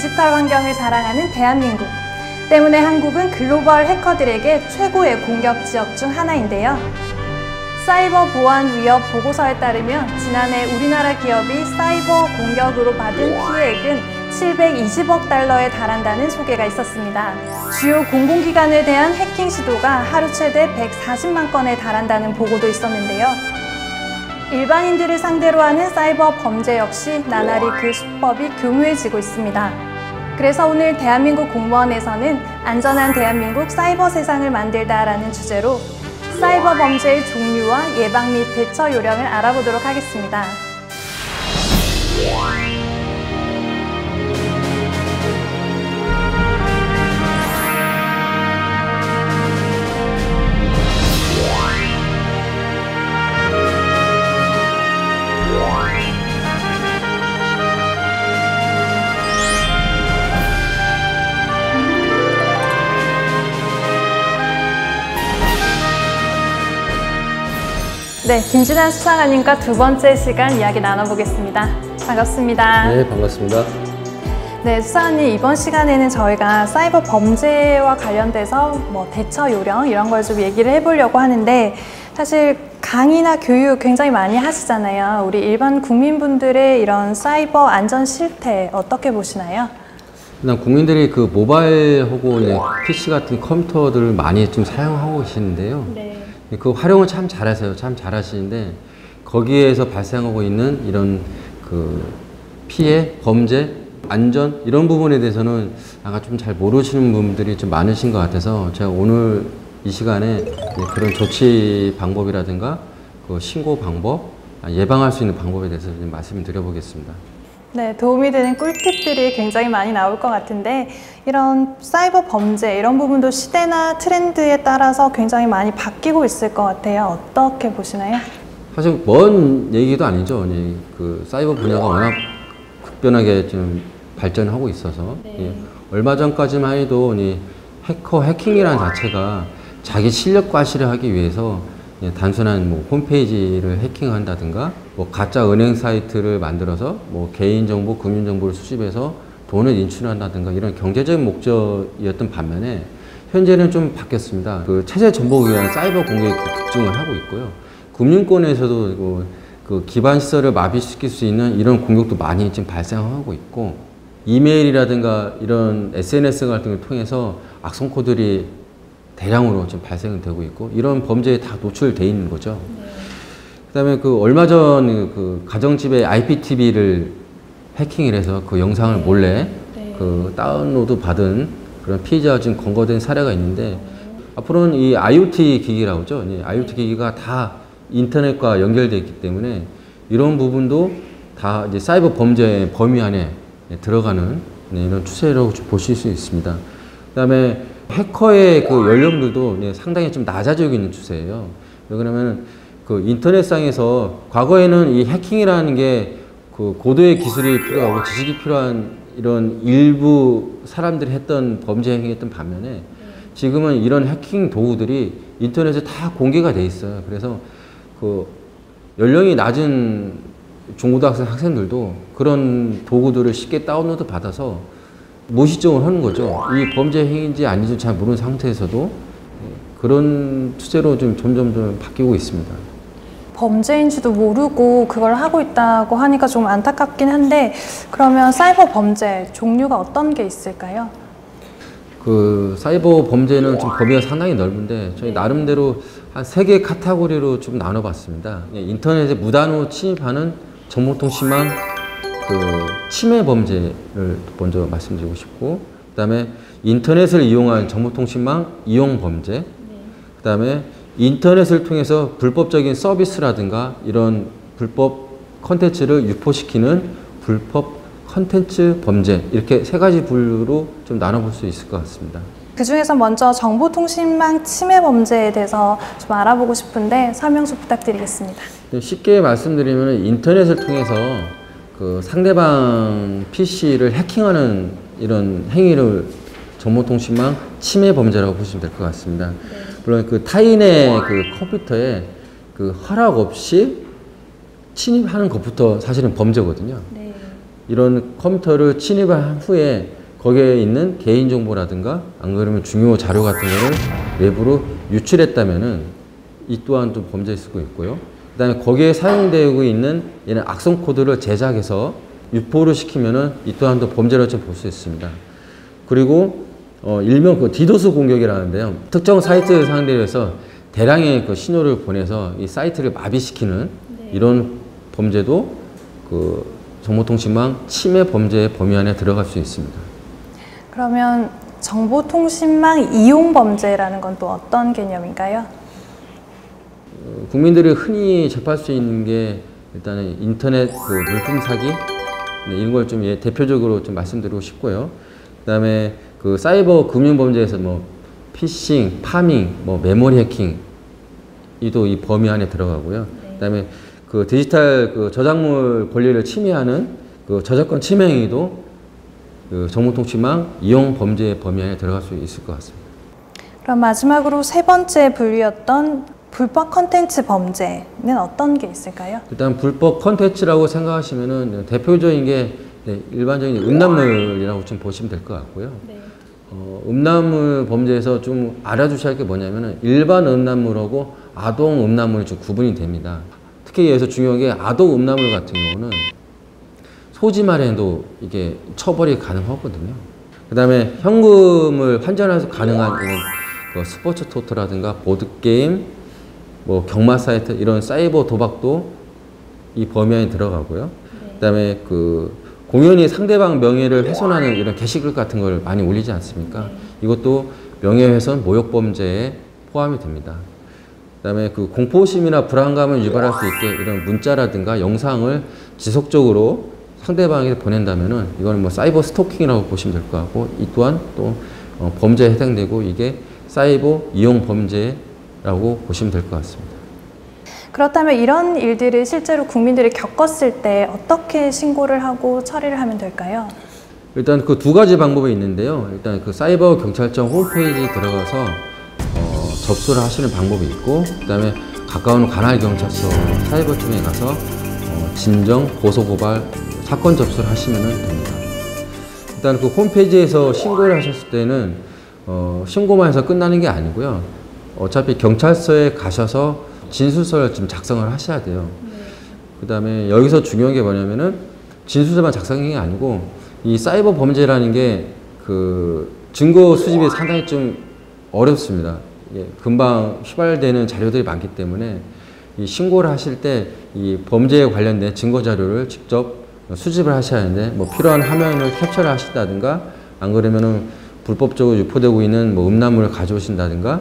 디지털 환경을 자랑하는 대한민국. 때문에 한국은 글로벌 해커들에게 최고의 공격 지역 중 하나인데요. 사이버 보안 위협 보고서에 따르면 지난해 우리나라 기업이 사이버 공격으로 받은 피해액은 720억 달러에 달한다는 소개가 있었습니다. 주요 공공기관에 대한 해킹 시도가 하루 최대 140만 건에 달한다는 보고도 있었는데요. 일반인들을 상대로 하는 사이버 범죄 역시 나날이 그 수법이 교묘해지고 있습니다. 그래서 오늘 대한민국 공무원에서는 안전한 대한민국 사이버 세상을 만들다라는 주제로 사이버 범죄의 종류와 예방 및 대처 요령을 알아보도록 하겠습니다. 네, 김진환 수사관님과 두 번째 시간 이야기 나눠보겠습니다. 반갑습니다. 네, 반갑습니다. 네, 수사관님, 이번 시간에는 저희가 사이버 범죄와 관련돼서 대처 요령 이런 걸 좀 얘기를 해보려고 하는데, 사실 강의나 교육 굉장히 많이 하시잖아요. 우리 일반 국민분들의 이런 사이버 안전 실태 어떻게 보시나요? 일단 국민들이 그 모바일하고 PC 같은 컴퓨터들을 많이 좀 사용하고 계시는데요. 네. 그 활용을 참 잘하세요. 참 잘하시는데 거기에서 발생하고 있는 이런 그 피해, 범죄, 안전 이런 부분에 대해서는 아까 좀 잘 모르시는 분들이 좀 많으신 것 같아서 제가 오늘 이 시간에 그런 조치 방법이라든가 그 신고 방법, 예방할 수 있는 방법에 대해서 좀 말씀을 드려보겠습니다. 네, 도움이 되는 꿀팁들이 굉장히 많이 나올 것 같은데, 이런 사이버 범죄 이런 부분도 시대나 트렌드에 따라서 굉장히 많이 바뀌고 있을 것 같아요. 어떻게 보시나요? 사실 먼 얘기도 아니죠. 그 사이버 분야가 워낙 급변하게 좀 발전하고 있어서 얼마 전까지만 해도 해킹이라는 자체가 자기 실력 과시를 하기 위해서 단순한 홈페이지를 해킹한다든가 가짜 은행 사이트를 만들어서 개인정보, 금융정보를 수집해서 돈을 인출한다든가 이런 경제적인 목적이었던 반면에 현재는 좀 바뀌었습니다. 그 체제 전복을 위한 사이버 공격이 급증을 하고 있고요. 금융권에서도 그 기반 시설을 마비시킬 수 있는 이런 공격도 많이 지금 발생하고 있고, 이메일이라든가 이런 SNS 같은 걸 통해서 악성 코드들이 대량으로 좀 발생되고 있고, 이런 범죄에 다 노출돼 있는 거죠. 그다음에 그 얼마 전 그 가정집에 IPTV를 해킹을 해서 그 영상을 몰래 그 다운로드 받은 그런 피해자가 지금 검거된 사례가 있는데, 앞으로는 이 IoT 기기라고 하죠. IoT 기기가 다 인터넷과 연결되어 있기 때문에 이런 부분도 다 이제 사이버 범죄의 범위 안에 들어가는 이런 추세라고 보실 수 있습니다. 그다음에 해커의 그 연령들도 상당히 좀 낮아지고 있는 추세예요. 왜 그러면 그 인터넷상에서 과거에는 이 해킹이라는 게 그 고도의 기술이 필요하고 지식이 필요한 이런 일부 사람들이 했던 범죄 행위였던 반면에 지금은 이런 해킹 도구들이 인터넷에 다 공개가 돼 있어요. 그래서 그 연령이 낮은 중고등학생 학생들도 그런 도구들을 쉽게 다운로드 받아서 무시정을 하는 거죠. 이 범죄 행위인지 아닌지 잘 모르는 상태에서도 그런 추세로 좀 점점 바뀌고 있습니다. 범죄인지도 모르고 그걸 하고 있다고 하니까 좀 안타깝긴 한데, 그러면 사이버 범죄 종류가 어떤 게 있을까요? 그 사이버 범죄는 좀 범위가 상당히 넓은데 저희 나름대로 한 3개 카테고리로 좀 나눠봤습니다. 인터넷에 무단으로 침입하는 정보통신망 그 침해 범죄를 먼저 말씀드리고 싶고, 그 다음에 인터넷을 이용한 정보통신망 이용 범죄, 그 다음에 인터넷을 통해서 불법적인 서비스라든가 이런 불법 컨텐츠를 유포시키는 불법 컨텐츠 범죄, 이렇게 3가지 분류로 좀 나눠볼 수 있을 것 같습니다. 그 중에서 먼저 정보통신망 침해 범죄에 대해서 좀 알아보고 싶은데 설명 좀 부탁드리겠습니다. 쉽게 말씀드리면 인터넷을 통해서 그 상대방 PC를 해킹하는 이런 행위를 정보통신망 침해 범죄라고 보시면 될 것 같습니다. 물론 그 타인의 그 컴퓨터에 그 허락 없이 침입하는 것부터 사실은 범죄거든요. 이런 컴퓨터를 침입한 후에 거기에 있는 개인정보라든가 안 그러면 중요 자료 같은 거를 외부로 유출했다면은 이 또한 좀 범죄일 수도 있고요. 그 다음에 거기에 사용되고 있는 이런 악성 코드를 제작해서 유포를 시키면은 이 또한 또 범죄로 좀 볼 수 있습니다. 그리고 일명 그 디도스 공격이라는데요. 특정 사이트 상대로 해서 대량의 그 신호를 보내서 이 사이트를 마비시키는 이런 범죄도 그 정보통신망 침해 범죄의 범위 안에 들어갈 수 있습니다. 그러면 정보통신망 이용 범죄라는 건 또 어떤 개념인가요? 국민들이 흔히 접할 수 있는 게 일단은 인터넷 그 물품 사기 이런 걸 좀 대표적으로 좀 말씀드리고 싶고요. 그다음에 그 사이버 금융 범죄에서 뭐 피싱, 파밍, 뭐 메모리 해킹 이도 이 범위 안에 들어가고요. 그다음에 그 디지털 그 저작물 권리를 침해하는 그 저작권 침해 행위도 그 정보통신망 이용 범죄의 범위 안에 들어갈 수 있을 것 같습니다. 그럼 마지막으로 세 번째 분류였던 불법 컨텐츠 범죄는 어떤 게 있을까요? 일단 불법 컨텐츠라고 생각하시면은 대표적인 게 일반적인 음란물이라고 좀 보시면 될 것 같고요. 음란물 범죄에서 좀 알아두셔야 할 게 뭐냐면은 일반 음란물하고 아동 음란물이 좀 구분이 됩니다. 특히 여기서 중요한 게 아동 음란물 같은 경우는 소지만 해도 이게 처벌이 가능하거든요. 그 다음에 현금을 환전해서 가능한 이런 그 스포츠 토토라든가 보드게임, 뭐 경마 사이트 이런 사이버 도박도 이 범위 안에 들어가고요. 그 다음에 그 공연히 상대방 명예를 훼손하는 이런 게시글 같은 걸 많이 올리지 않습니까? 이것도 명예훼손 모욕 범죄에 포함이 됩니다. 그 다음에 그 공포심이나 불안감을 유발할 수 있게 이런 문자라든가 영상을 지속적으로 상대방에게 보낸다면은 이거는 뭐 사이버 스토킹이라고 보시면 될 것 같고 이 또한 또 범죄에 해당되고 이게 사이버 이용 범죄라고 보시면 될 것 같습니다. 그렇다면 이런 일들을 실제로 국민들이 겪었을 때 어떻게 신고를 하고 처리를 하면 될까요? 일단 그 두 가지 방법이 있는데요. 일단 그 사이버 경찰청 홈페이지에 들어가서 접수를 하시는 방법이 있고, 그다음에 가까운 관할 경찰서 사이버팀에 가서 진정, 고소 고발, 사건 접수를 하시면 됩니다. 일단 그 홈페이지에서 신고를 하셨을 때는 신고만 해서 끝나는 게 아니고요. 어차피 경찰서에 가셔서 진술서를 좀 작성을 하셔야 돼요. 그 다음에 여기서 중요한 게 뭐냐면은 진술서만 작성하는 게 아니고 이 사이버 범죄라는 게 그 증거 수집이 상당히 좀 어렵습니다. 금방 휘발되는 자료들이 많기 때문에 이 신고를 하실 때 이 범죄에 관련된 증거 자료를 직접 수집을 하셔야 하는데 뭐 필요한 화면을 캡처를 하신다든가 안 그러면은 불법적으로 유포되고 있는 뭐 음란물을 가져오신다든가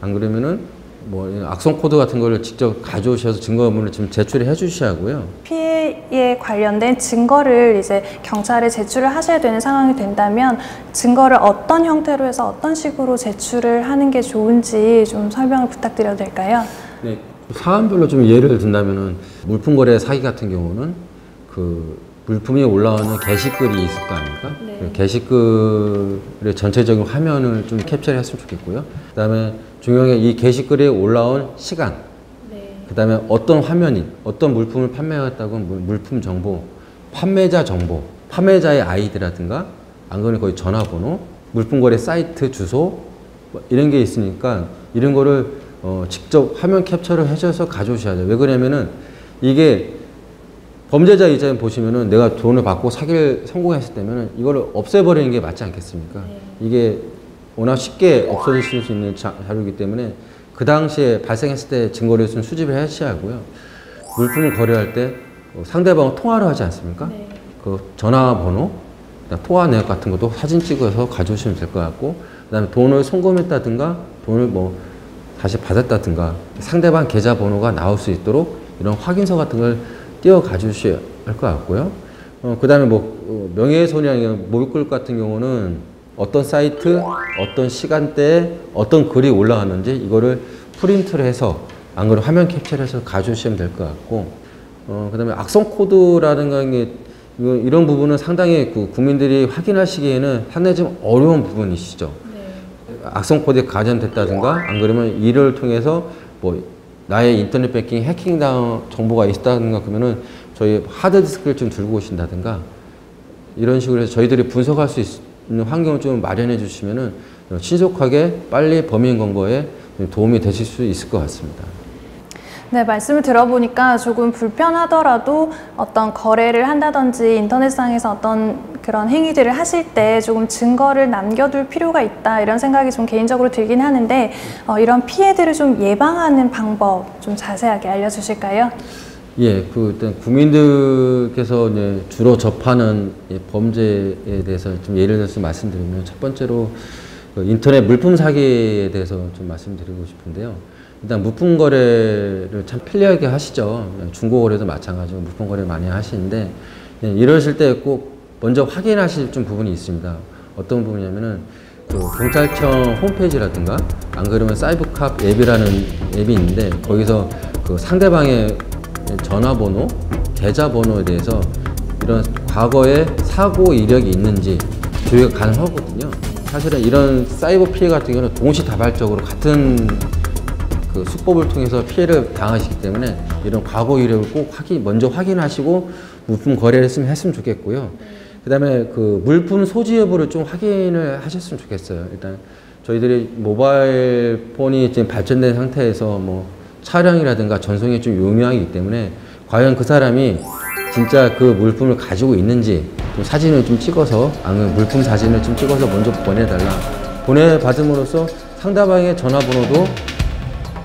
안 그러면은 뭐 악성 코드 같은 거를 직접 가져오셔서 증거물을 좀 제출을 해 주셔야 하고요. 피해에 관련된 증거를 이제 경찰에 제출을 하셔야 되는 상황이 된다면 증거를 어떤 형태로 해서 어떤 식으로 제출을 하는 게 좋은지 좀 설명을 부탁드려도 될까요? 네, 사안별로 좀 예를 든다면은 물품 거래 사기 같은 경우는 그 물품이 올라오는 게시글이 있을 거 아닙니까? 네. 게시글의 전체적인 화면을 좀 캡처를 했으면 좋겠고요. 그 다음에 중요한 게 이 게시글에 올라온 시간, 그 다음에 어떤 화면이, 어떤 물품을 판매하였다고 물품 정보, 판매자 정보, 판매자의 아이디라든가 안 그러면 거의 전화번호, 물품 거래 사이트 주소 뭐 이런 게 있으니까 이런 거를 직접 화면 캡처를 해줘서 가져오셔야 돼요. 왜 그러냐면은 이게 범죄자 입장에 보시면은 내가 돈을 받고 사기를 성공했을 때면은 이거를 없애버리는 게 맞지 않겠습니까? 이게 워낙 쉽게 없어질 수 있는 자료이기 때문에 그 당시에 발생했을 때 증거를 좀 수집을 하셔야 하고요. 물품을 거래할 때 상대방과 통화를 하지 않습니까? 그 전화번호, 통화 내역 같은 것도 사진 찍어서 가져오시면 될 것 같고, 그 다음에 돈을 송금했다든가 돈을 뭐 다시 받았다든가 상대방 계좌번호가 나올 수 있도록 이런 확인서 같은 걸 띄어 가주셔야 할 것 같고요. 그 다음에 뭐 명예훼손이나 모욕글 같은 경우는 어떤 사이트, 어떤 시간대에 어떤 글이 올라갔는지 이거를 프린트를 해서 안 그러면 화면 캡처를 해서 가져오시면 될 것 같고, 그 다음에 악성 코드라는 게 이런 부분은 상당히 그 국민들이 확인하시기에는 상당히 좀 어려운 부분이시죠. 악성 코드에 가전됐다든가 안 그러면 이를 통해서 뭐 나의 인터넷 뱅킹 해킹당 정보가 있다든가 그러면은 저희 하드디스크를 좀 들고 오신다든가 이런 식으로 해서 저희들이 분석할 수 있는 환경을 좀 마련해 주시면은 신속하게 빨리 범인 검거에 도움이 되실 수 있을 것 같습니다. 네, 말씀을 들어보니까 조금 불편하더라도 어떤 거래를 한다든지 인터넷상에서 어떤 그런 행위들을 하실 때 조금 증거를 남겨둘 필요가 있다 이런 생각이 좀 개인적으로 들긴 하는데 이런 피해들을 좀 예방하는 방법 좀 자세하게 알려주실까요? 예, 일단 국민들께서 이제 주로 접하는 범죄에 대해서 좀 예를 들어서 말씀드리면 첫 번째로 인터넷 물품 사기에 대해서 좀 말씀드리고 싶은데요. 일단 물품 거래를 참 편리하게 하시죠. 중고 거래도 마찬가지고 물품 거래 많이 하시는데 이러실 때 꼭 먼저 확인하실 좀 부분이 있습니다. 어떤 부분이냐면은 그 경찰청 홈페이지라든가 안 그러면 사이버캅 앱이라는 앱이 있는데 거기서 그 상대방의 전화번호, 계좌번호에 대해서 이런 과거에 사고 이력이 있는지 조회가 가능하거든요. 사실은 이런 사이버 피해 같은 경우는 동시다발적으로 같은 그 수법을 통해서 피해를 당하시기 때문에 이런 과거 이력을 꼭 먼저 확인하시고 물품 거래를 했으면 좋겠고요. 그 다음에 그 물품 소지 여부를 좀 확인을 하셨으면 좋겠어요. 일단 저희들이 모바일 폰이 지금 발전된 상태에서 뭐 차량이라든가 전송이 좀 용이하기 때문에 과연 그 사람이 진짜 그 물품을 가지고 있는지 좀 사진을 좀 찍어서 아니면 물품 사진을 좀 찍어서 먼저 보내달라. 보내받음으로써 상대방의 전화번호도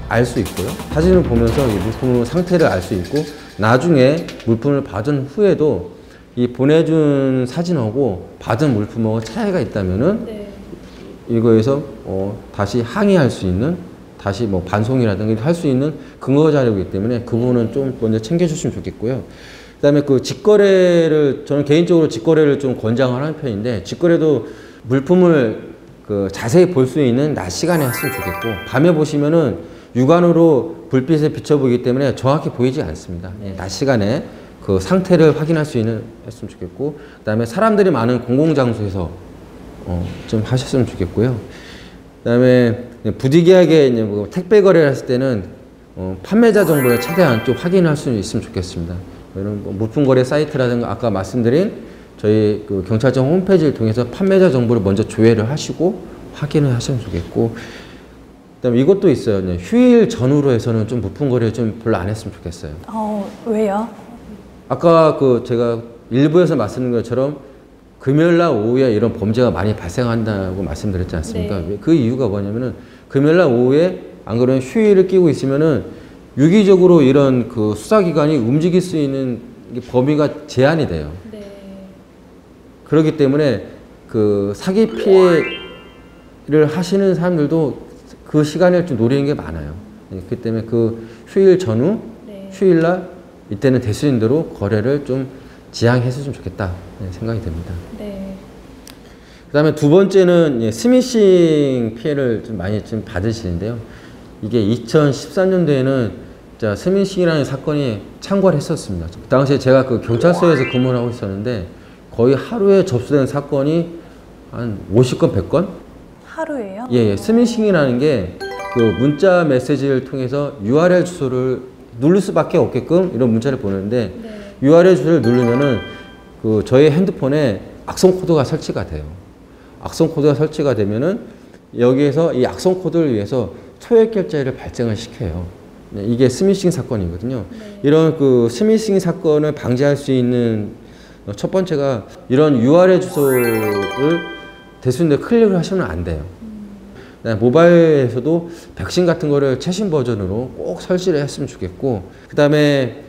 알 수 있고요. 사진을 보면서 이 물품 상태를 알 수 있고 나중에 물품을 받은 후에도 이 보내준 사진하고 받은 물품하고 차이가 있다면은 네. 이거에서 다시 항의할 수 있는 다시 뭐 반송이라든가 할 수 있는 근거 자료이기 때문에 그 부분은 좀 먼저 챙겨주시면 좋겠고요. 그다음에 그 직거래를 저는 개인적으로 직거래를 좀 권장하는 편인데 직거래도 물품을 그 자세히 볼 수 있는 낮 시간에 했으면 좋겠고 밤에 보시면은 육안으로 불빛에 비춰보기 때문에 정확히 보이지 않습니다. 낮 시간에 그 상태를 확인할 수 있는 했으면 좋겠고 그다음에 사람들이 많은 공공장소에서 좀 하셨으면 좋겠고요. 그다음에 부득이하게 이제 뭐 택배 거래를 했을 때는 판매자 정보를 최대한 좀 확인할 수 있으면 좋겠습니다. 이런 뭐 물품 거래 사이트라든가 아까 말씀드린 저희 그 경찰청 홈페이지를 통해서 판매자 정보를 먼저 조회를 하시고 확인을 하시면 좋겠고 그다음에 이것도 있어요. 휴일 전후로 해서는 좀 물품 거래를 좀 별로 안 했으면 좋겠어요. 왜요? 아까 그 제가 일부에서 말씀드린 것처럼 금요일날 오후에 이런 범죄가 많이 발생한다고 말씀드렸지 않습니까? 네. 그 이유가 뭐냐면은 금요일날 오후에 안 그러면 휴일을 끼고 있으면은 유기적으로 이런 그 수사기관이 움직일 수 있는 범위가 제한이 돼요. 네. 그렇기 때문에 그 사기 피해를 하시는 사람들도 그 시간을 좀 노리는 게 많아요. 그렇기 때문에 그 휴일 전후, 네. 휴일날 이때는 될 수 있는 대로 거래를 좀 지양했으면 좋겠다 생각이 듭니다. 네. 그 다음에 두 번째는 스미싱 피해를 좀 많이 좀 받으시는데요. 이게 2013년도에는 스미싱이라는 사건이 창궐 했었습니다. 그 당시에 제가 그 경찰서에서 근무를 하고 있었는데 거의 하루에 접수된 사건이 한 50건, 100건? 하루에요? 예, 스미싱이라는 게 그 문자 메시지를 통해서 URL 주소를 누를 수밖에 없게끔 이런 문자를 보내는데 네. URL 주소를 누르면은 그 저희 핸드폰에 악성 코드가 설치가 돼요. 악성 코드가 설치가 되면은 여기에서 이 악성 코드를 위해서 초액 결제를 발생을 시켜요. 네, 이게 스미싱 사건이거든요. 네. 이런 그 스미싱 사건을 방지할 수 있는 첫 번째가 이런 URL 주소를 대수인데 클릭을 하시면 안 돼요. 모바일에서도 백신 같은 거를 최신 버전으로 꼭 설치를 했으면 좋겠고 그 다음에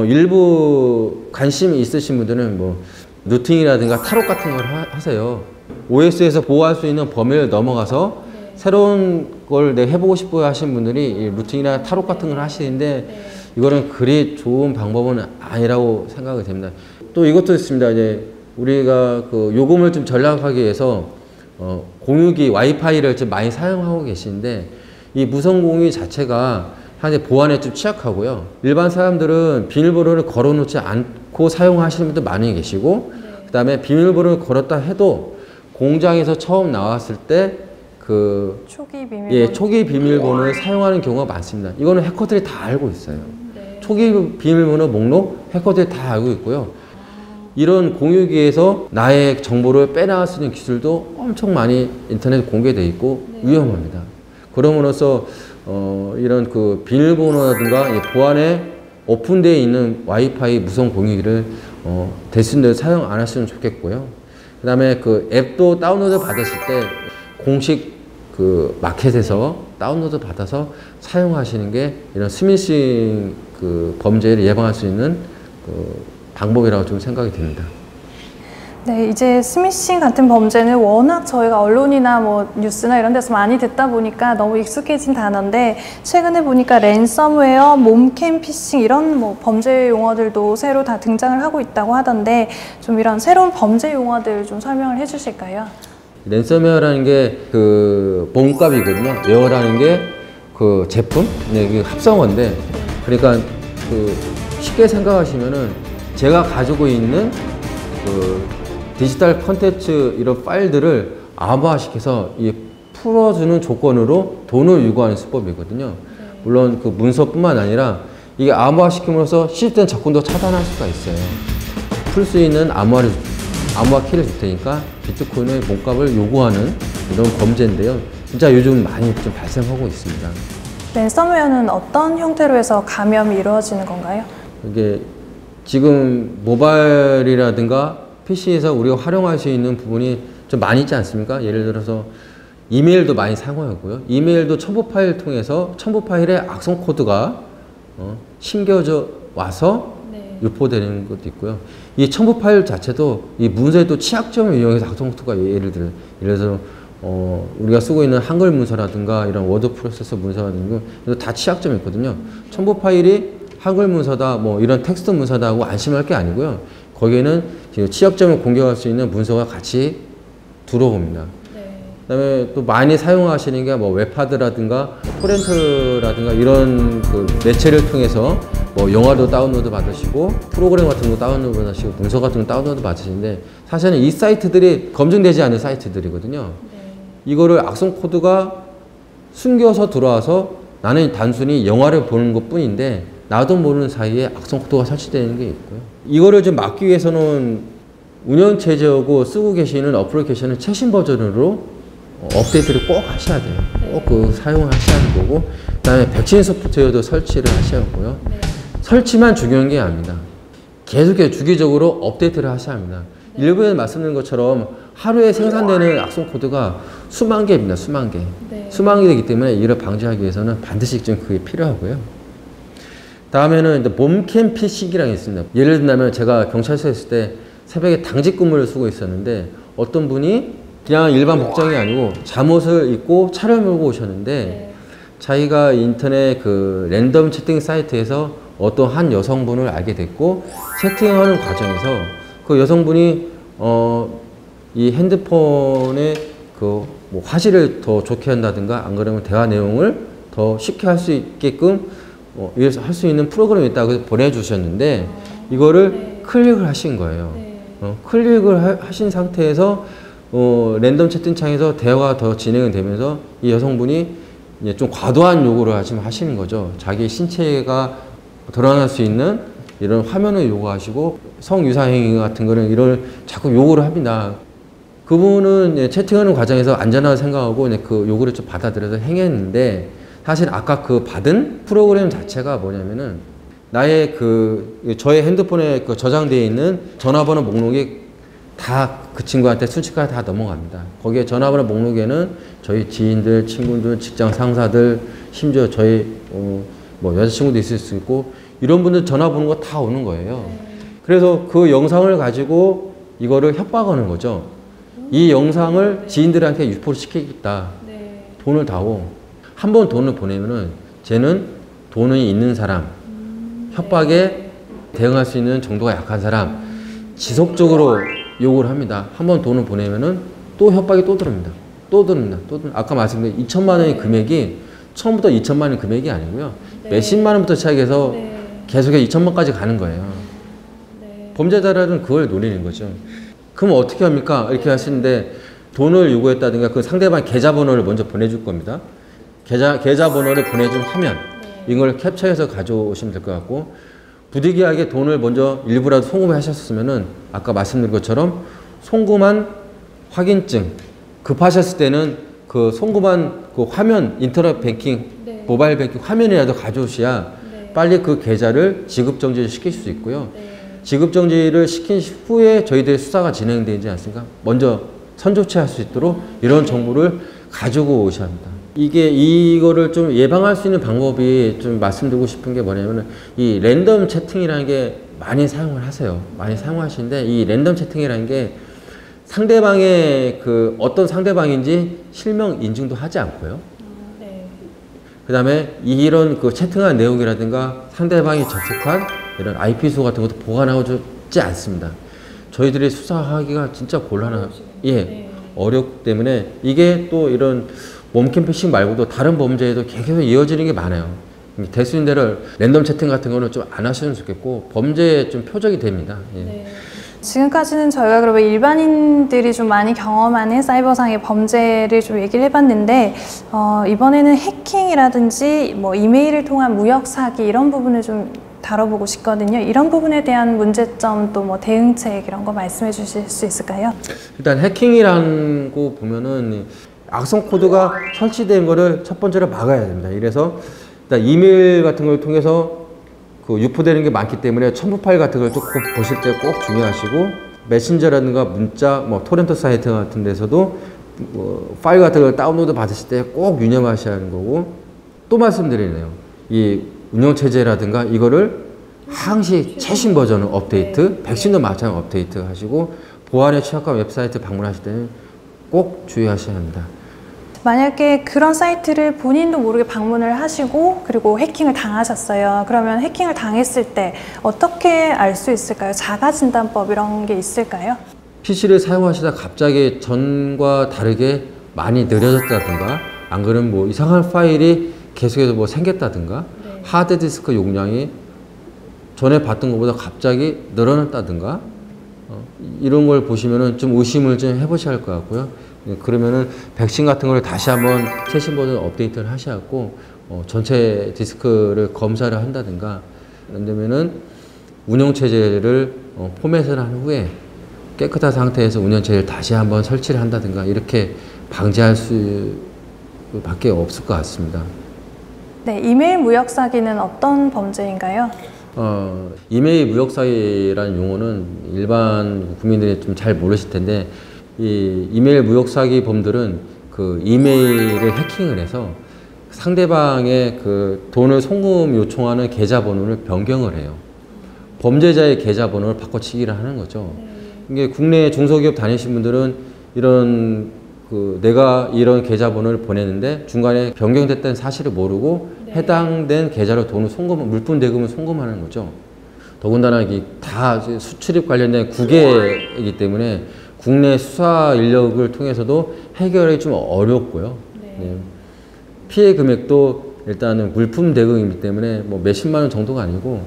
일부 관심이 있으신 분들은 뭐 루팅이라든가 타로 같은 걸 하세요. OS에서 보호할 수 있는 범위를 넘어가서 네. 새로운 걸 내가 해보고 싶어 하시는 분들이 이 루팅이나 타로 같은 걸 하시는데 네. 이거는 그리 좋은 방법은 아니라고 생각이 됩니다. 또 이것도 있습니다. 이제 우리가 그 요금을 좀 절약하기 위해서 공유기 와이파이를 좀 많이 사용하고 계시는데 이 무선 공유 자체가 사실 보안에 좀 취약하고요. 일반 사람들은 비밀번호를 걸어놓지 않고 사용하시는 분들 많이 계시고 네. 그 다음에 비밀번호를 걸었다 해도 공장에서 처음 나왔을 때 그 초기 비밀번호를 사용하는 경우가 많습니다. 이거는 해커들이 다 알고 있어요. 네. 초기 비밀번호 목록 해커들이 다 알고 있고요. 이런 공유기에서 나의 정보를 빼나갈 수 있는 기술도 엄청 많이 인터넷에 공개되어 있고 위험합니다. 그럼으로써 이런 그 비밀번호라든가 보안에 오픈되어 있는 와이파이 무선 공유기를 대신들 사용 안 하시면 좋겠고요. 그 다음에 그 앱도 다운로드 받으실 때 공식 그 마켓에서 다운로드 받아서 사용하시는 게 이런 스미싱 그 범죄를 예방할 수 있는 그 방법이라고 좀 생각이 듭니다. 네, 이제 스미싱 같은 범죄는 워낙 저희가 언론이나 뭐 뉴스나 이런 데서 많이 듣다 보니까 너무 익숙해진 단어인데, 최근에 보니까 랜섬웨어, 몸캠 피싱 이런 뭐 범죄 용어들도 새로 다 등장을 하고 있다고 하던데, 좀 이런 새로운 범죄 용어들 좀 설명을 해주실까요? 랜섬웨어라는 게 그 몸값이거든요. 웨어라는 게 그 제품, 네, 그 합성어인데, 그러니까 그 쉽게 생각하시면은 제가 가지고 있는 그 디지털 컨텐츠 이런 파일들을 암호화시켜서 풀어주는 조건으로 돈을 요구하는 수법이거든요. 물론 그 문서뿐만 아니라 이게 암호화시킴으로써 시스템 접근도 차단할 수가 있어요. 풀 수 있는 암호화 키를 줄 테니까 비트코인의 몸값을 요구하는 이런 범죄인데요. 진짜 요즘 많이 좀 발생하고 있습니다. 랜섬웨어는 어떤 형태로 해서 감염이 이루어지는 건가요? 이게 지금 모바일이라든가 PC에서 우리가 활용할 수 있는 부분이 좀 많이 있지 않습니까? 예를 들어서 이메일도 많이 사용하고요. 이메일도 첨부 파일을 통해서 첨부 파일에 악성 코드가 심겨져 와서 유포되는 것도 있고요. 이 첨부 파일 자체도 이 문서에도 취약점을 이용해서 악성 코드가 예를 들어서 우리가 쓰고 있는 한글 문서라든가 이런 워드 프로세서 문서라든가 이거 다 취약점이 있거든요. 첨부 파일이 한글 문서다, 뭐 이런 텍스트 문서다 하고 안심할 게 아니고요. 거기에는 취약점을 공격할 수 있는 문서가 같이 들어옵니다. 그다음에 또 많이 사용하시는 게 뭐 웹하드라든가 토렌트라든가 이런 그 매체를 통해서 뭐 영화도 다운로드 받으시고 프로그램 같은 거 다운로드 받으시고 문서 같은 거 다운로드 받으시는데, 사실은 이 사이트들이 검증되지 않은 사이트들이거든요. 이거를 악성 코드가 숨겨서 들어와서 나는 단순히 영화를 보는 것 뿐인데 나도 모르는 사이에 악성 코드가 설치되는 게 있고요. 이거를 좀 막기 위해서는 운영체제하고 쓰고 계시는 어플리케이션을 최신 버전으로 업데이트를 꼭 하셔야 돼요. 꼭 그 사용을 하셔야 하는 거고, 그 다음에 백신 소프트웨어도 설치를 하셔야 하고요. 설치만 중요한 게 아닙니다. 계속해서 주기적으로 업데이트를 하셔야 합니다. 일부에 말씀드린 것처럼 하루에 생산되는 악성 코드가 수만 개입니다. 수만 개. 수만 개 되기 때문에 이를 방지하기 위해서는 반드시 좀 그게 필요하고요. 다음에는 몸캠 피싱이라는 게 있습니다. 예를 들면 제가 경찰서에 있을 때 새벽에 당직 근무를 쓰고 있었는데, 어떤 분이 그냥 일반 복장이 아니고 잠옷을 입고 차를 몰고 오셨는데, 자기가 인터넷 그 랜덤 채팅 사이트에서 어떤 한 여성분을 알게 됐고, 채팅하는 과정에서 그 여성분이 이 핸드폰에 그 뭐 화질을 더 좋게 한다든가, 안 그러면 대화 내용을 더 쉽게 할 수 있게끔 위해서 할 수 있는 프로그램이 있다고 보내주셨는데, 이거를 클릭을 하신 거예요. 클릭을 하신 상태에서 랜덤 채팅창에서 대화가 더 진행이 되면서 이 여성분이 이제 좀 과도한 요구를 하시는 거죠. 자기 신체가 드러날 수 있는 이런 화면을 요구하시고, 성유사행위 같은 거는 이런 자꾸 요구를 합니다. 그분은 채팅하는 과정에서 안전하다고 생각하고 그 요구를 좀 받아들여서 행했는데, 사실 아까 그 받은 프로그램 자체가 뭐냐면은 나의 저의 핸드폰에 저장되어 있는 전화번호 목록이 다 그 친구한테 순식간에 다 넘어갑니다. 거기에 전화번호 목록에는 저희 지인들, 친구들, 직장 상사들, 심지어 저희 뭐 여자친구도 있을 수 있고, 이런 분들 전화번호가 다 오는 거예요. 그래서 그 영상을 가지고 이거를 협박하는 거죠. 이 영상을 지인들한테 유포를 시키겠다. 돈을 다오. 한 번 돈을 보내면은 쟤는 돈이 있는 사람, 협박에 대응할 수 있는 정도가 약한 사람, 지속적으로 요구를 합니다. 한 번 돈을 보내면은 또 협박이 또 들어옵니다. 또 들어옵니다. 아까 말씀드린 2천만 원의 금액이 처음부터 2천만 원 금액이 아니고요. 몇십만 원부터 시작해서 계속해서 2천만까지 가는 거예요. 범죄자들은 그걸 노리는 거죠. 그럼 어떻게 합니까? 이렇게 하시는데, 돈을 요구했다든가 그 상대방 계좌번호를 먼저 보내줄 겁니다. 계좌번호를 보내준 화면, 이걸 캡처해서 가져오시면 될 것 같고, 부득이하게 돈을 먼저 일부라도 송금을 하셨으면은 아까 말씀드린 것처럼 송금한 확인증 급하셨을 때는 그 송금한 그 화면 인터넷 뱅킹 네. 모바일 뱅킹 화면이라도 가져오셔야 네. 빨리 그 계좌를 지급 정지를 시킬 수 있고요. 네. 지급 정지를 시킨 후에 저희들의 수사가 진행되지 않습니까? 먼저 선조치할 수 있도록 이런 정보를 가지고 오셔야 합니다. 이거를 좀 예방할 수 있는 방법이 좀 말씀드리고 싶은 게 뭐냐면은 이 랜덤 채팅이라는 게 많이 사용을 하세요. 많이 사용하시는데 이 랜덤 채팅이라는 게 상대방의 그 어떤 상대방인지 실명 인증도 하지 않고요. 네. 그 다음에 이런 그 채팅한 내용이라든가 상대방이 접속한 이런 IP수 같은 것도 보관하지 않습니다. 저희들이 수사하기가 진짜 예, 어렵기 때문에 이게 또 이런 몸캠 피싱 말고도 다른 범죄에도 계속 이어지는 게 많아요. 대수인 대로 랜덤 채팅 같은 거는 좀 안 하시면 좋겠고 범죄에 좀 표적이 됩니다. 예. 네. 지금까지는 저희가 그러면 일반인들이 좀 많이 경험하는 사이버상의 범죄를 좀 얘기를 해봤는데 이번에는 해킹이라든지 뭐 이메일을 통한 무역 사기 이런 부분을 좀 다뤄보고 싶거든요. 이런 부분에 대한 문제점 또 뭐 대응책 이런 거 말씀해 주실 수 있을까요? 일단 해킹이라는 거 보면은 악성 코드가 설치된 거를 첫 번째로 막아야 됩니다. 이래서 일단 이메일 같은 걸 통해서 그 유포되는 게 많기 때문에 첨부 파일 같은 걸 꼭 보실 때 꼭 중요하시고 메신저라든가 문자, 뭐 토렌트 사이트 같은 데서도 뭐 파일 같은 걸 다운로드 받으실 때 꼭 유념하셔야 하는 거고 또 말씀드리네요. 이 운영체제라든가 이거를 항시 최신 버전을 업데이트, 백신도 마찬가지로 업데이트 하시고 보안에 취약한 웹사이트 방문하실 때는 꼭 주의하셔야 합니다. 만약에 그런 사이트를 본인도 모르게 방문을 하시고 그리고 해킹을 당하셨어요. 그러면 해킹을 당했을 때 어떻게 알 수 있을까요? 자가진단법 이런 게 있을까요? PC를 사용하시다 갑자기 전과 다르게 많이 느려졌다든가 안 그러면 뭐 이상한 파일이 계속해서 뭐 생겼다든가 네. 하드디스크 용량이 전에 봤던 것보다 갑자기 늘어났다든가 이런 걸 보시면은 좀 의심을 좀 해보셔야 할 것 같고요. 그러면은 백신 같은 걸 다시 한번 최신 버전 업데이트를 하셔갖고 전체 디스크를 검사를 한다든가 아니면은 운영체제를 포맷을 한 후에 깨끗한 상태에서 운영체제를 다시 한번 설치를 한다든가 이렇게 방지할 수 밖에 없을 것 같습니다. 네, 이메일 무역 사기는 어떤 범죄인가요? 이메일 무역 사기라는 용어는 일반 국민들이 좀 잘 모르실 텐데 이 이메일 무역 사기 범들은 그 이메일을 해킹을 해서 상대방의 그 돈을 송금 요청하는 계좌번호를 변경을 해요. 범죄자의 계좌번호를 바꿔치기를 하는 거죠. 이게 국내 중소기업 다니신 분들은 이런 그 내가 이런 계좌번호를 보냈는데 중간에 변경됐다는 사실을 모르고 네. 해당된 계좌로 돈을 물품 대금을 송금하는 거죠. 더군다나 이게 다 수출입 관련된 국외이기 때문에 국내 수사 인력을 통해서도 해결이 좀 어렵고요. 네. 네. 피해 금액도 일단은 물품 대금이기 때문에 뭐 몇십만 원 정도가 아니고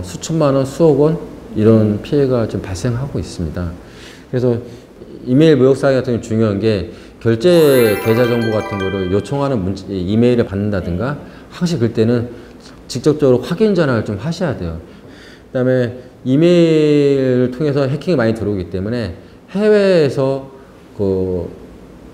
수천만 원, 수억 원 이런 피해가 좀 발생하고 있습니다. 그래서 이메일 무역 사기 같은 경우 중요한 게 결제 계좌 정보 같은 거를 요청하는 이메일을 받는다든가 항시 그럴 때는 직접적으로 확인 전화를 좀 하셔야 돼요. 그다음에 이메일을 통해서 해킹이 많이 들어오기 때문에 해외에서 그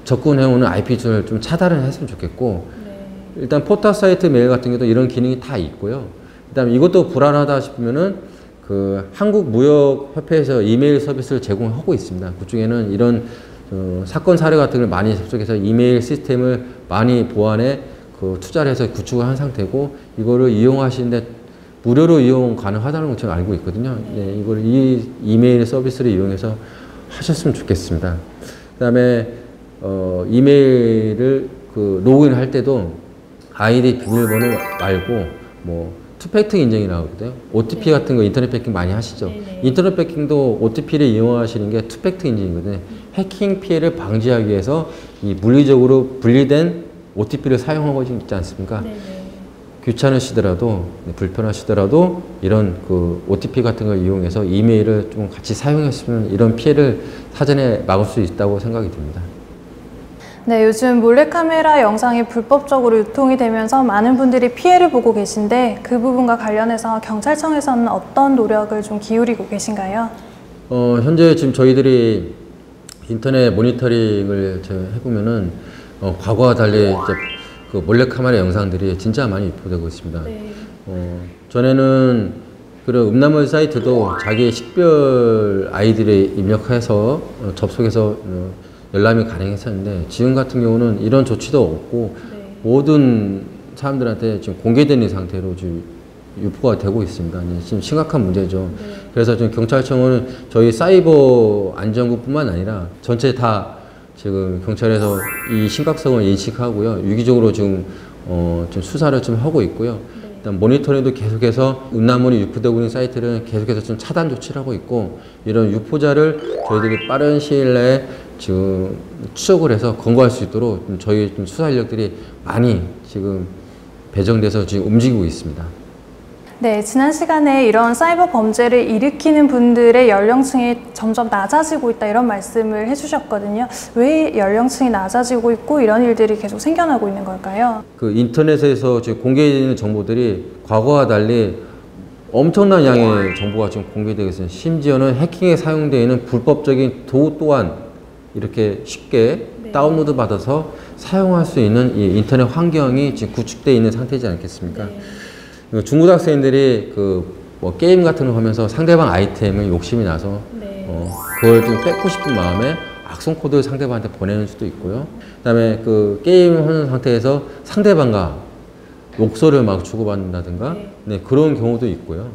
접근해오는 IP를 좀 차단을 했으면 좋겠고 네. 일단 포털 사이트 메일 같은 경우도 이런 기능이 다 있고요. 그다음에 이것도 불안하다 싶으면은 그 한국무역협회에서 이메일 서비스를 제공하고 있습니다. 그중에는 이런 사건 사례 같은 걸 많이 접속해서 이메일 시스템을 많이 보완해 그 투자를 해서 구축을 한 상태고 이거를 이용하시는데 무료로 이용 가능하다는 걸 제가 알고 있거든요. 네, 이걸 이 이메일 서비스를 이용해서 하셨으면 좋겠습니다. 그다음에 이메일을 그 로그인 할 때도 아이디 비밀번호 말고 뭐 투팩트 인증이 나오거든요. OTP 네. 같은 거 인터넷 뱅킹 많이 하시죠. 네네. 인터넷 뱅킹도 OTP를 이용하시는 게 투팩트 인증이거든요. 해킹 피해를 방지하기 위해서 이 물리적으로 분리된 OTP를 사용하고 있지 않습니까? 네네. 귀찮으시더라도 불편하시더라도 이런 그 OTP 같은 걸 이용해서 이메일을 좀 같이 사용했으면 이런 피해를 사전에 막을 수 있다고 생각이 듭니다. 네, 요즘 몰래카메라 영상이 불법적으로 유통이 되면서 많은 분들이 피해를 보고 계신데 그 부분과 관련해서 경찰청에서는 어떤 노력을 좀 기울이고 계신가요? 현재 지금 저희들이 인터넷 모니터링을 해보면은 과거와 달리 이제 그 몰래카메라 영상들이 진짜 많이 유포되고 있습니다. 네. 전에는 그런 음란물 사이트도 자기의 식별 아이디를 입력해서 접속해서 열람이 가능했었는데 지금 같은 경우는 이런 조치도 없고 네. 모든 사람들한테 지금 공개되는 상태로 지금 유포가 되고 있습니다. 지금 심각한 문제죠. 네. 그래서 지금 경찰청은 저희 사이버 안전국뿐만 아니라 전체 다 지금 경찰에서 이 심각성을 인식하고요. 유기적으로 지금 좀 수사를 좀 하고 있고요. 네. 일단 모니터링도 계속해서 음란물이 유포되고 있는 사이트를 계속해서 좀 차단 조치를 하고 있고 이런 유포자를 저희들이 빠른 시일 내에 지금 추적을 해서 검거할 수 있도록 저희 좀 수사 인력들이 많이 지금 배정돼서 지금 움직이고 있습니다. 네, 지난 시간에 이런 사이버 범죄를 일으키는 분들의 연령층이 점점 낮아지고 있다 이런 말씀을 해주셨거든요. 왜 연령층이 낮아지고 있고 이런 일들이 계속 생겨나고 있는 걸까요? 그 인터넷에서 지금 공개되는 정보들이 과거와 달리 엄청난 양의 정보가 지금 공개되고 있어요. 심지어는 해킹에 사용되어 있는 불법적인 도구 또한 이렇게 쉽게 네. 다운로드 받아서 사용할 수 있는 이 인터넷 환경이 지금 구축되어 있는 상태이지 않겠습니까? 네. 중고등학생들이 뭐 게임 같은 거 하면서 상대방 아이템을 욕심이 나서 네. 그걸 좀 뺏고 싶은 마음에 악성 코드를 상대방한테 보내는 수도 있고요. 그다음에 그 게임 하는 상태에서 상대방과 욕설을 막 주고받는다든가 네. 네, 그런 경우도 있고요.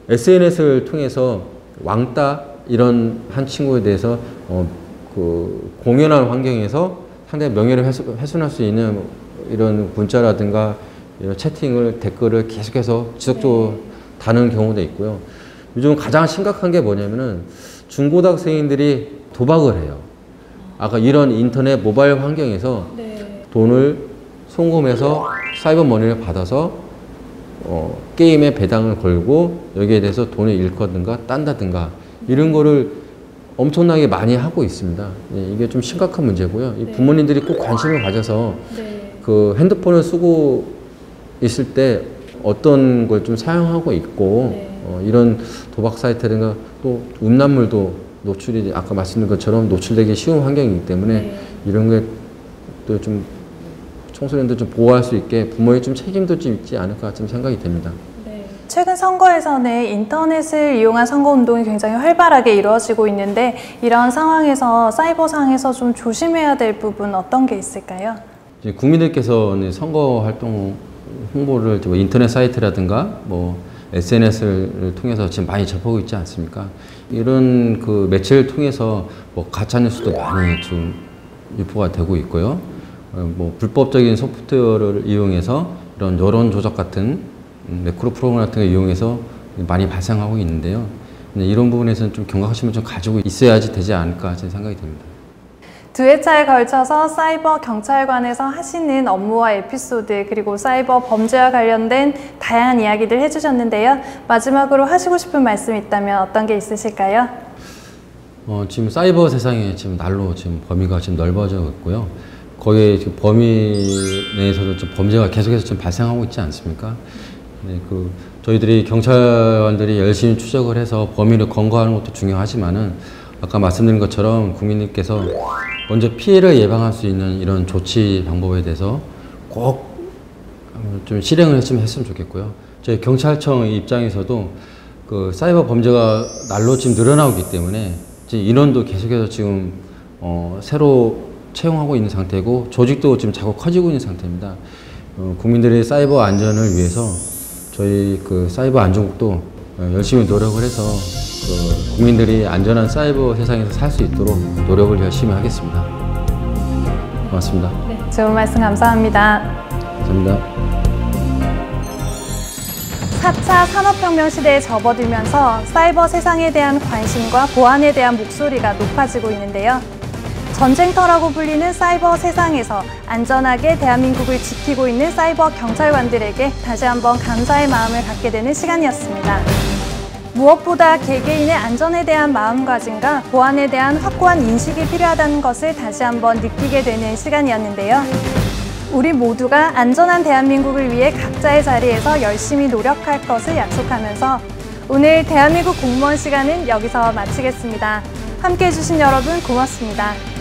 SNS를 통해서 왕따 이런 한 친구에 대해서 그 공연한 환경에서 상대의 명예를 훼손할 수 있는 이런 문자라든가 이런 채팅을 댓글을 계속해서 지속적으로 다는 경우도 있고요. 요즘 가장 심각한 게 뭐냐면은 중고등학생들이 도박을 해요. 아까 이런 인터넷 모바일 환경에서 네. 돈을 송금해서 사이버 머니를 받아서 게임에 배당을 걸고 여기에 대해서 돈을 잃거든가 딴다든가 이런 거를 엄청나게 많이 하고 있습니다. 이게 좀 심각한 문제고요. 이 부모님들이 꼭 관심을 가져서 그 핸드폰을 쓰고 있을 때 어떤 걸 좀 사용하고 있고 이런 도박 사이트든가 또 음란물도 노출이 아까 말씀드린 것처럼 노출되기 쉬운 환경이기 때문에 이런 게 또 좀 청소년들 좀 보호할 수 있게 부모의 좀 책임도 좀 있지 않을까 좀 생각이 됩니다. 최근 선거에서는 인터넷을 이용한 선거운동이 굉장히 활발하게 이루어지고 있는데 이런 상황에서 사이버상에서 좀 조심해야 될 부분 어떤 게 있을까요? 국민들께서는 선거 활동 홍보를 인터넷 사이트라든가 뭐 SNS를 통해서 지금 많이 접하고 있지 않습니까? 이런 그 매체를 통해서 뭐 가짜뉴스도 많이 좀 유포가 되고 있고요. 뭐 불법적인 소프트웨어를 이용해서 이런 여론 조작 같은 매크로 프로그램 같은 걸 이용해서 많이 발생하고 있는데요. 이런 부분에서는 좀 경각심을 좀 가지고 있어야지 되지 않을까 제 생각이 듭니다. 두 회차에 걸쳐서 사이버 경찰관에서 하시는 업무와 에피소드 그리고 사이버 범죄와 관련된 다양한 이야기들 해주셨는데요. 마지막으로 하시고 싶은 말씀 있다면 어떤 게 있으실까요? 지금 사이버 세상에 지금 날로 지금 범위가 지금 넓어져 있고요. 거기에 지금 범위 내에서도 좀 범죄가 계속해서 좀 발생하고 있지 않습니까? 네, 저희들이 경찰관들이 열심히 추적을 해서 범인을 검거하는 것도 중요하지만은 아까 말씀드린 것처럼 국민님께서 먼저 피해를 예방할 수 있는 이런 조치 방법에 대해서 꼭 좀 실행을 했으면 좋겠고요. 저희 경찰청 입장에서도 그 사이버 범죄가 날로 지금 늘어나고 있기 때문에 인원도 계속해서 지금 새로 채용하고 있는 상태고 조직도 지금 자꾸 커지고 있는 상태입니다. 국민들의 사이버 안전을 위해서 저희 그 사이버 안전국도 열심히 노력을 해서 국민들이 안전한 사이버 세상에서 살 수 있도록 노력을 열심히 하겠습니다. 고맙습니다. 네, 좋은 말씀 감사합니다. 감사합니다. 4차 산업혁명 시대에 접어들면서 사이버 세상에 대한 관심과 보안에 대한 목소리가 높아지고 있는데요. 전쟁터라고 불리는 사이버 세상에서 안전하게 대한민국을 지키고 있는 사이버 경찰관들에게 다시 한번 감사의 마음을 갖게 되는 시간이었습니다. 무엇보다 개개인의 안전에 대한 마음가짐과 보안에 대한 확고한 인식이 필요하다는 것을 다시 한번 느끼게 되는 시간이었는데요. 우리 모두가 안전한 대한민국을 위해 각자의 자리에서 열심히 노력할 것을 약속하면서 오늘 대한민국 공무원 시간은 여기서 마치겠습니다. 함께해 주신 여러분 고맙습니다.